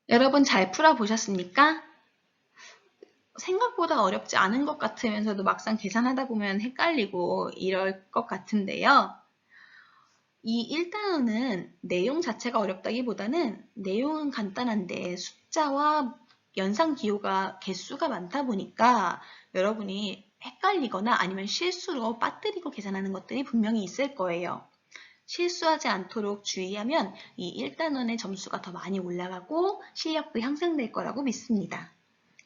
여러분 잘 풀어보셨습니까? 생각보다 어렵지 않은 것 같으면서도 막상 계산하다 보면 헷갈리고 이럴 것 같은데요. 이 1단원은 내용 자체가 어렵다기보다는 내용은 간단한데 숫자와 연산 기호가 개수가 많다 보니까 여러분이 헷갈리거나 아니면 실수로 빠뜨리고 계산하는 것들이 분명히 있을 거예요. 실수하지 않도록 주의하면 이 1단원의 점수가 더 많이 올라가고 실력도 향상될 거라고 믿습니다.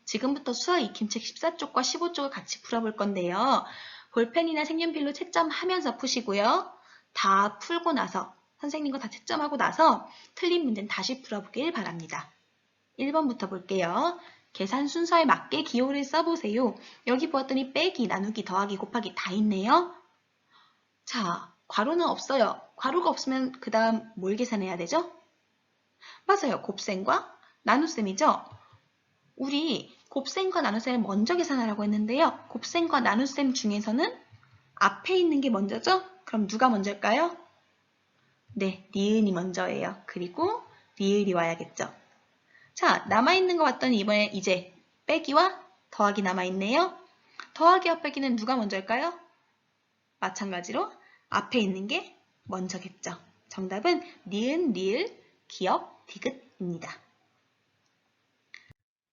지금부터 수학 익힘책 14쪽과 15쪽을 같이 풀어볼 건데요. 볼펜이나 색연필로 채점하면서 푸시고요. 다 풀고 나서 선생님과 다 채점하고 나서 틀린 문제는 다시 풀어보길 바랍니다. 1번부터 볼게요. 계산 순서에 맞게 기호를 써보세요. 여기 보았더니 빼기, 나누기, 더하기, 곱하기 다 있네요. 자, 괄호는 없어요. 괄호가 없으면 그 다음 뭘 계산해야 되죠? 맞아요. 곱셈과 나눗셈이죠. 우리 곱셈과 나눗셈을 먼저 계산하라고 했는데요. 곱셈과 나눗셈 중에서는 앞에 있는 게 먼저죠? 그럼 누가 먼저일까요? 네, 니은이 먼저예요. 그리고 리을이 와야겠죠. 자, 남아있는 거 봤더니 이번에 이제 빼기와 더하기 남아있네요. 더하기와 빼기는 누가 먼저일까요? 마찬가지로 앞에 있는 게 먼저겠죠. 정답은 니은, 리을, 기역, 디귿입니다.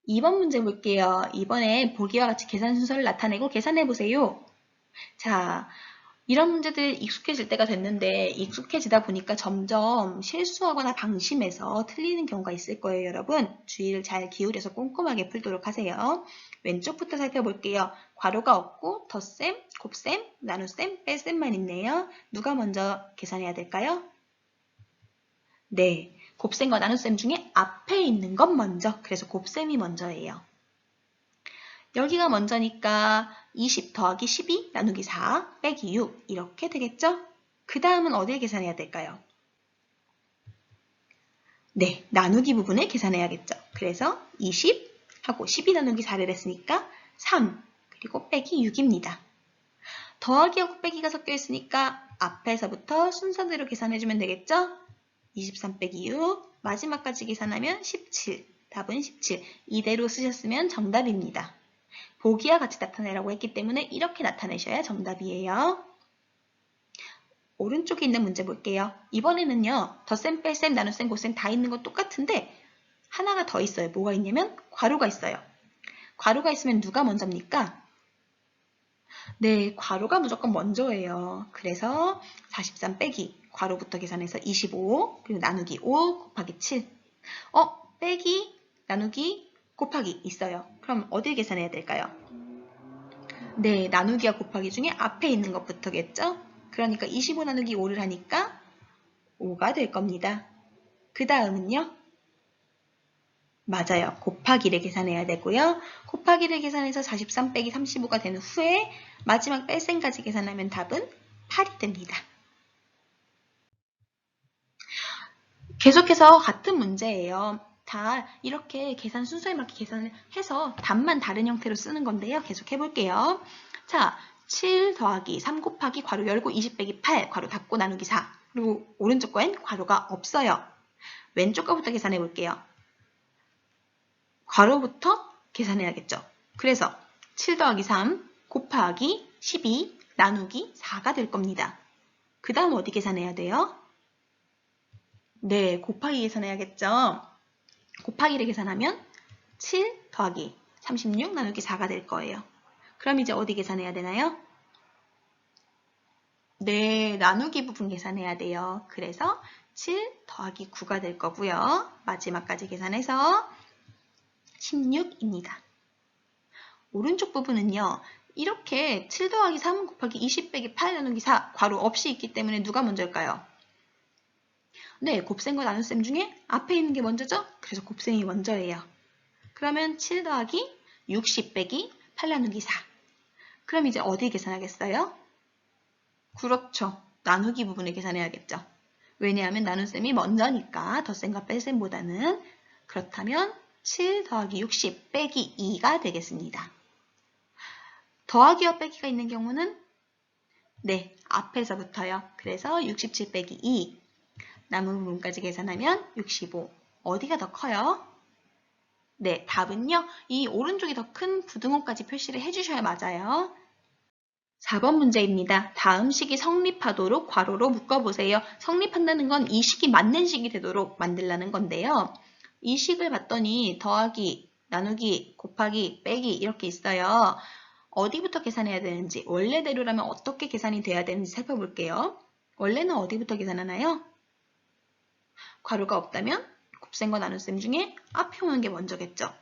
2번 문제 볼게요. 이번에 보기와 같이 계산 순서를 나타내고 계산해 보세요. 자, 이런 문제들 익숙해질 때가 됐는데 익숙해지다 보니까 점점 실수하거나 방심해서 틀리는 경우가 있을 거예요, 여러분. 주의를 잘 기울여서 꼼꼼하게 풀도록 하세요. 왼쪽부터 살펴볼게요. 괄호가 없고 덧셈, 곱셈, 나눗셈, 뺄셈만 있네요. 누가 먼저 계산해야 될까요? 네, 곱셈과 나눗셈 중에 앞에 있는 건 먼저, 그래서 곱셈이 먼저예요. 여기가 먼저니까 20 더하기 12 나누기 4 빼기 6 이렇게 되겠죠? 그 다음은 어디에 계산해야 될까요? 네, 나누기 부분을 계산해야겠죠. 그래서 20 하고 12 나누기 4를 했으니까 3 그리고 빼기 6입니다. 더하기하고 빼기가 섞여 있으니까 앞에서부터 순서대로 계산해주면 되겠죠? 23 빼기 6 마지막까지 계산하면 17 답은 17 이대로 쓰셨으면 정답입니다. 보기와 같이 나타내라고 했기 때문에 이렇게 나타내셔야 정답이에요. 오른쪽에 있는 문제 볼게요. 이번에는요. 덧셈, 뺄셈, 나눗셈, 곱셈 다 있는 건 똑같은데 하나가 더 있어요. 뭐가 있냐면 괄호가 있어요. 괄호가 있으면 누가 먼저입니까? 네, 괄호가 무조건 먼저예요. 그래서 43 빼기 괄호부터 계산해서 25 그리고 나누기 5 곱하기 7 빼기 나누기 곱하기 있어요. 그럼 어딜 계산해야 될까요? 네, 나누기와 곱하기 중에 앞에 있는 것부터겠죠? 그러니까 25 나누기 5를 하니까 5가 될 겁니다. 그 다음은요? 맞아요. 곱하기를 계산해야 되고요. 곱하기를 계산해서 43 빼기 35가 된 후에 마지막 뺄셈까지 계산하면 답은 8이 됩니다. 계속해서 같은 문제예요. 다 이렇게 계산 순서에 맞게 계산을 해서 답만 다른 형태로 쓰는 건데요. 계속 해볼게요. 자, 7 더하기 3 곱하기 괄호 열고 20 빼기 8 괄호 닫고 나누기 4 그리고 오른쪽 거엔 괄호가 없어요. 왼쪽 거부터 계산해 볼게요. 괄호부터 계산해야겠죠. 그래서 7 더하기 3 곱하기 12 나누기 4가 될 겁니다. 그 다음 어디 계산해야 돼요? 네, 곱하기 계산해야겠죠. 곱하기를 계산하면 7 더하기 36 나누기 4가 될 거예요. 그럼 이제 어디 계산해야 되나요? 네, 나누기 부분 계산해야 돼요. 그래서 7 더하기 9가 될 거고요. 마지막까지 계산해서 16입니다. 오른쪽 부분은요. 이렇게 7 더하기 3 곱하기 20 빼기 8 나누기 4 괄호 없이 있기 때문에 누가 먼저일까요? 네, 곱셈과 나눗셈 중에 앞에 있는 게 먼저죠? 그래서 곱셈이 먼저예요. 그러면 7 더하기 60 빼기 8 나누기 4. 그럼 이제 어디 계산하겠어요? 그렇죠. 나누기 부분을 계산해야겠죠. 왜냐하면 나눗셈이 먼저니까 덧셈과 뺄셈보다는. 그렇다면 7 더하기 60 빼기 2가 되겠습니다. 더하기와 빼기가 있는 경우는 네, 앞에서부터요. 그래서 67 빼기 2 남은 부분까지 계산하면 65. 어디가 더 커요? 네, 답은요. 이 오른쪽이 더 큰 부등호까지 표시를 해주셔야 맞아요. 4번 문제입니다. 다음 식이 성립하도록 괄호로 묶어보세요. 성립한다는 건 이 식이 맞는 식이 되도록 만들라는 건데요. 이 식을 봤더니 더하기, 나누기, 곱하기, 빼기 이렇게 있어요. 어디부터 계산해야 되는지, 원래대로라면 어떻게 계산이 돼야 되는지 살펴볼게요. 원래는 어디부터 계산하나요? 괄호가 없다면 곱셈과 나눗셈 중에 앞에 오는 게 먼저겠죠.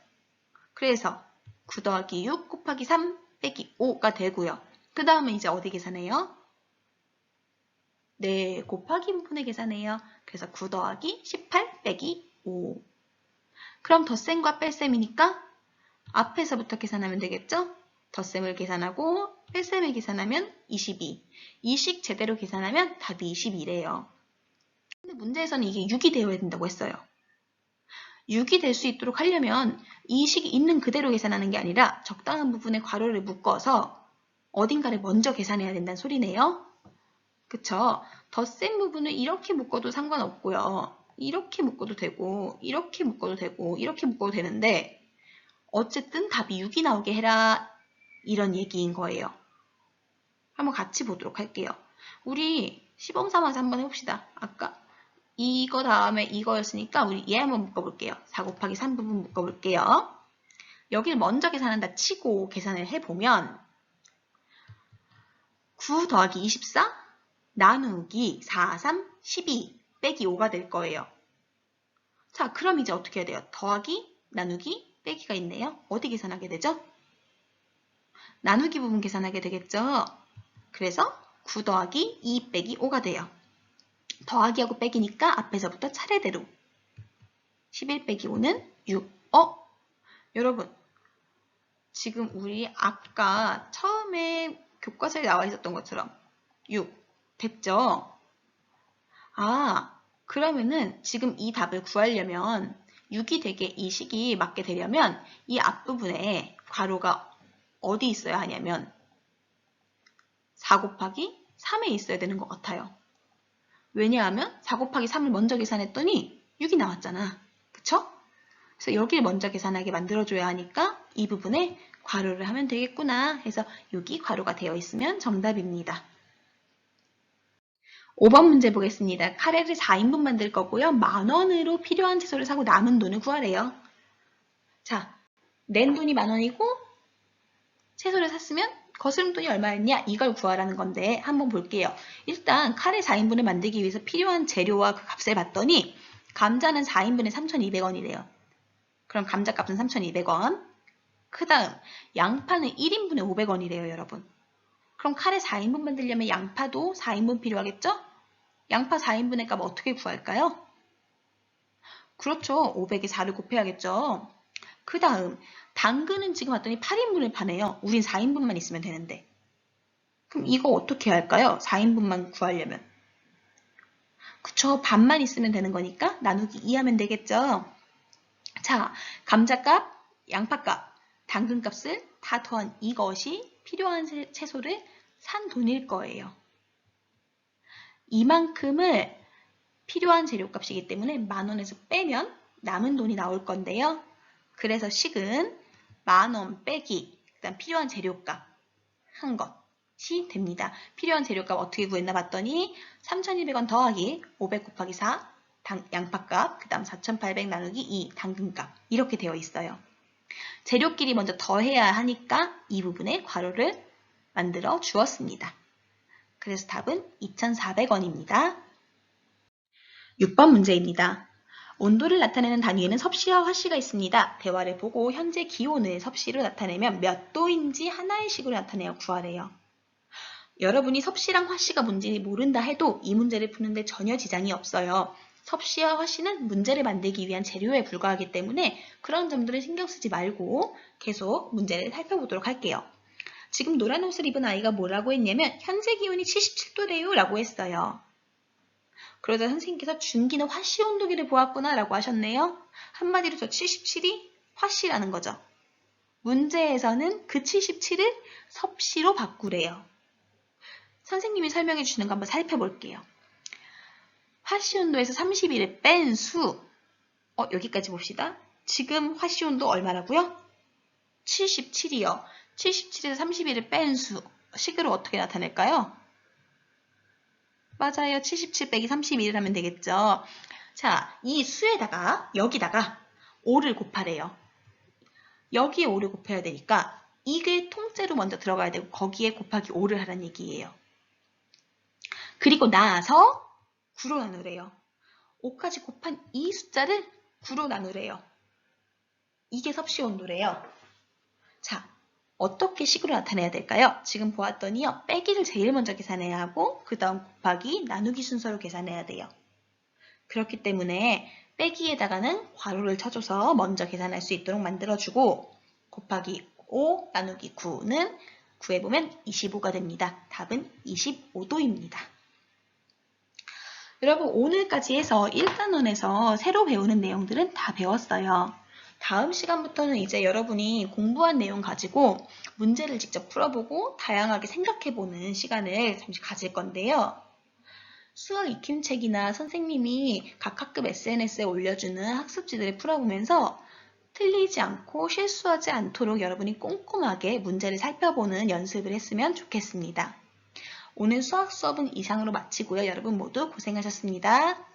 그래서 9 더하기 6 곱하기 3 빼기 5가 되고요. 그 다음에 이제 어디 계산해요? 네, 곱하기 부분을 계산해요. 그래서 9 더하기 18 빼기 5. 그럼 덧셈과 뺄셈이니까 앞에서부터 계산하면 되겠죠? 덧셈을 계산하고 뺄셈을 계산하면 22. 이 식 제대로 계산하면 답이 22래요. 근데 문제에서는 이게 6이 되어야 된다고 했어요. 6이 될 수 있도록 하려면 이 식이 있는 그대로 계산하는 게 아니라 적당한 부분에 괄호를 묶어서 어딘가를 먼저 계산해야 된다는 소리네요. 그쵸? 덧셈 부분을 이렇게 묶어도 상관없고요. 이렇게 묶어도 되고 이렇게 묶어도 되고 이렇게 묶어도 되는데 어쨌든 답이 6이 나오게 해라 이런 얘기인 거예요. 한번 같이 보도록 할게요. 우리 시범 삼아서 한번 해봅시다. 아까 이거 다음에 이거였으니까 우리 얘 한번 묶어볼게요. 4 곱하기 3 부분 묶어볼게요. 여기를 먼저 계산한다 치고 계산을 해보면 9 더하기 24 나누기 4, 3, 12 빼기 5가 될 거예요. 자, 그럼 이제 어떻게 해야 돼요? 더하기, 나누기, 빼기가 있네요. 어디 계산하게 되죠? 나누기 부분 계산하게 되겠죠? 그래서 9 더하기 2 빼기 5가 돼요. 더하기하고 빼기니까 앞에서부터 차례대로 11 빼기 5는 6. 여러분 지금 우리 아까 처음에 교과서에 나와 있었던 것처럼 6 됐죠? 그러면은 지금 이 답을 구하려면 6이 되게 이 식이 맞게 되려면 이 앞부분에 괄호가 어디 있어야 하냐면 4 곱하기 3에 있어야 되는 것 같아요. 왜냐하면 4 곱하기 3을 먼저 계산했더니 6이 나왔잖아. 그쵸? 그래서 여기를 먼저 계산하게 만들어줘야 하니까 이 부분에 괄호를 하면 되겠구나 해서 6이 괄호가 되어 있으면 정답입니다. 5번 문제 보겠습니다. 카레를 4인분 만들 거고요. 10,000원으로 필요한 채소를 사고 남은 돈을 구하래요. 자, 낸 돈이 10,000원이고 채소를 샀으면 거스름 돈이 얼마였냐? 이걸 구하라는 건데 한번 볼게요. 일단 카레 4인분을 만들기 위해서 필요한 재료와 그 값을 봤더니 감자는 4인분에 3,200원이래요. 그럼 감자 값은 3,200원. 그 다음 양파는 1인분에 500원이래요, 여러분. 그럼 카레 4인분 만들려면 양파도 4인분 필요하겠죠? 양파 4인분의 값 어떻게 구할까요? 그렇죠. 500에 4를 곱해야겠죠. 그 다음 당근은 지금 왔더니 8인분을 파네요. 우린 4인분만 있으면 되는데. 그럼 이거 어떻게 할까요? 4인분만 구하려면. 그쵸. 반만 있으면 되는 거니까 나누기 2 하면 되겠죠. 자, 감자값, 양파값, 당근값을 다 더한 이것이 필요한 채소를 산 돈일 거예요. 이만큼을 필요한 재료값이기 때문에 10,000원에서 빼면 남은 돈이 나올 건데요. 그래서 식은 10,000원 빼기 그다음 필요한 재료값 한 것이 됩니다. 필요한 재료값 어떻게 구했나 봤더니 3,200원 더하기 500 곱하기 4 양파값 그 다음 4,800 나누기 2 당근값 이렇게 되어 있어요. 재료끼리 먼저 더해야 하니까 이 부분에 괄호를 만들어 주었습니다. 그래서 답은 2,400원입니다. 6번 문제입니다. 온도를 나타내는 단위에는 섭씨와 화씨가 있습니다. 대화를 보고 현재 기온을 섭씨로 나타내면 몇 도인지 하나의 식으로 나타내어 구하래요. 여러분이 섭씨랑 화씨가 뭔지 모른다 해도 이 문제를 푸는데 전혀 지장이 없어요. 섭씨와 화씨는 문제를 만들기 위한 재료에 불과하기 때문에 그런 점들을 신경 쓰지 말고 계속 문제를 살펴보도록 할게요. 지금 노란 옷을 입은 아이가 뭐라고 했냐면 현재 기온이 77도래요 라고 했어요. 그러자 선생님께서 준기는 화씨 온도계를 보았구나 라고 하셨네요. 한마디로 저 77이 화씨라는 거죠. 문제에서는 그 77을 섭씨로 바꾸래요. 선생님이 설명해 주시는 거 한번 살펴볼게요. 화씨 온도에서 31을 뺀 수, 여기까지 봅시다. 지금 화씨 온도 얼마라고요? 77이요. 77에서 31을 뺀 식으로 어떻게 나타낼까요? 맞아요. 77 빼기 31을 하면 되겠죠. 자, 이 수에다가 여기다가 5를 곱하래요. 여기에 5를 곱해야 되니까 이게 통째로 먼저 들어가야 되고 거기에 곱하기 5를 하라는 얘기예요. 그리고 나서 9로 나누래요. 5까지 곱한 이 숫자를 9로 나누래요. 이게 섭씨 온도래요. 자, 어떻게 식으로 나타내야 될까요? 지금 보았더니요. 빼기를 제일 먼저 계산해야 하고 그 다음 곱하기, 나누기 순서로 계산해야 돼요. 그렇기 때문에 빼기에다가는 괄호를 쳐줘서 먼저 계산할 수 있도록 만들어주고 곱하기 5 나누기 9는 구해보면 25가 됩니다. 답은 25도입니다. 여러분 오늘까지 해서 1단원에서 새로 배우는 내용들은 다 배웠어요. 다음 시간부터는 이제 여러분이 공부한 내용 가지고 문제를 직접 풀어보고 다양하게 생각해보는 시간을 잠시 가질 건데요. 수학 익힘책이나 선생님이 각 학급 SNS에 올려주는 학습지들을 풀어보면서 틀리지 않고 실수하지 않도록 여러분이 꼼꼼하게 문제를 살펴보는 연습을 했으면 좋겠습니다. 오늘 수학 수업은 이상으로 마치고요. 여러분 모두 고생하셨습니다.